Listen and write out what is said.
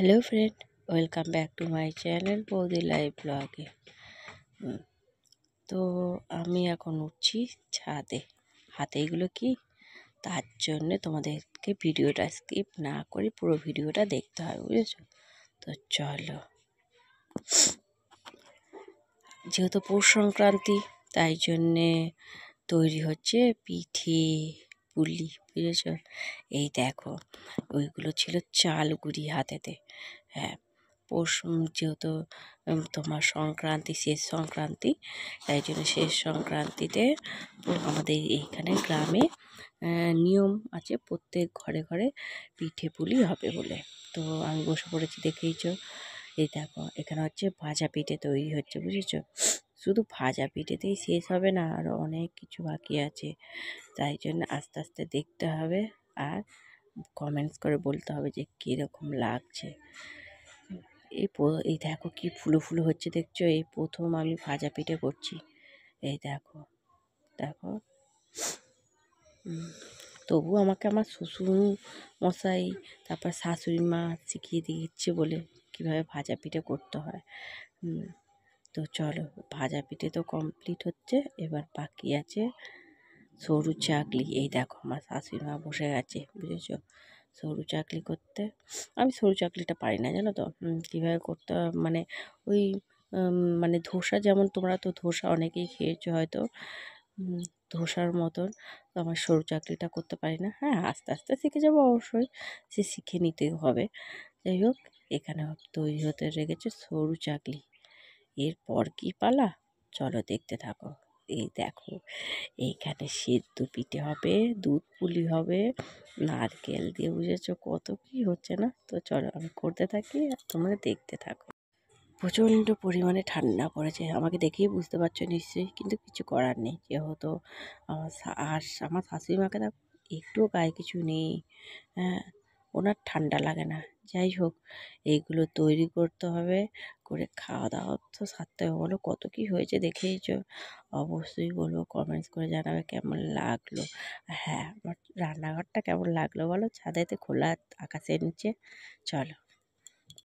Hello friend, welcome back to my channel বৌদি live ব্লগে। তো আমি এখন উঠছি ছাদে। হাতে এগুলো কি, তার জন্যে তোমাদেরকে ভিডিওটা স্কিপ না করে পুরো ভিডিওটা দেখতে হবে, বুঝেছো? তো চলো, যেহেতু পৌষ সংক্রান্তি তাই জন্যে তৈরি হচ্ছে পিঠে পুলি, বুঝেছ? এই দেখো, ওইগুলো ছিল চাল গুঁড়ি হাতেতে। হ্যাঁ, পৌষ যেহেতু তোমার সংক্রান্তি, শেষ সংক্রান্তি, তাই জন্য শেষ সংক্রান্তিতে আমাদের এইখানে গ্রামে নিয়ম আছে প্রত্যেক ঘরে ঘরে পিঠে পুলি হবে বলে। তো আমি বসে পড়েছি, দেখেইছ। এই দেখো, এখানে হচ্ছে ভাজা পিঠে তৈরি হচ্ছে, বুঝেছ? শুধু ভাজা পিঠেতেই শেষ হবে না, আরও অনেক কিছু বাকি আছে। তাই জন্য আস্তে আস্তে দেখতে হবে আর কমেন্টস করে বলতে হবে যে কীরকম লাগছে। এই দেখো কি ফুলো ফুলো হচ্ছে, দেখছো? এই প্রথম আমি ভাজা পিঠে করছি। এই দেখো দেখো। তবু আমাকে আমার শ্বশুর মশাই, তারপর শাশুড়ি মা শিখিয়ে দিচ্ছে বলে কীভাবে ভাজা পিঠে করতে হয়। তো চলো, ভাজা পিঠে তো কমপ্লিট হচ্ছে, এবার বাকি আছে সরু চাকলি। এই দেখো আমার শাশুড়ি মা বসে গেছে, বুঝেছো? সরু চাকলি করতে। আমি সরু চাকলিটা পারি না, জানো তো কীভাবে করতে হয়। মানে ওই মানে ধোসা, যেমন তোমরা তো ধোসা অনেকেই খেয়েছো হয়তো, ধোসার মতন। তো আমার সরু চাকলিটা করতে পারি না। হ্যাঁ, আস্তে আস্তে শিখে যাবো অবশ্যই, সে শিখে নিতেই হবে। যাই হোক, এখানে তৈরি হতে লেগেছে সরু চাকলি। এরপর কি পালা, চলো দেখতে থাকো। এই দেখো, এইখানে সেদ্ধ পিঠে হবে, দুধ পুলি হবে, নারকেল দিয়ে, বুঝেছো? কত কি হচ্ছে না? তো চলো আমি করতে থাকি আর তোমরা দেখতে থাকো। প্রচণ্ড পরিমাণে ঠান্ডা পড়েছে, আমাকে দেখেই বুঝতে পারছো নিশ্চয়ই, কিন্তু কিছু করার নেই। যেহেতু আমার শাশুড়ি মাকে না একটুও গায়ে কিছু নেই। হ্যাঁ, ওনার ঠান্ডা লাগে না। যাই হোক, এইগুলো তৈরি করতে হবে, করে খাওয়া দাওয়া তো সারতে হবে। বলো কত কি হয়েছে, দেখেইছো? অবশ্যই বলবো, কমেন্টস করে জানাবে কেমন লাগলো। হ্যাঁ, আমার রান্নাঘরটা কেমন লাগলো বলো, ছাদেতে খোলা আকাশের নিচে। চলো।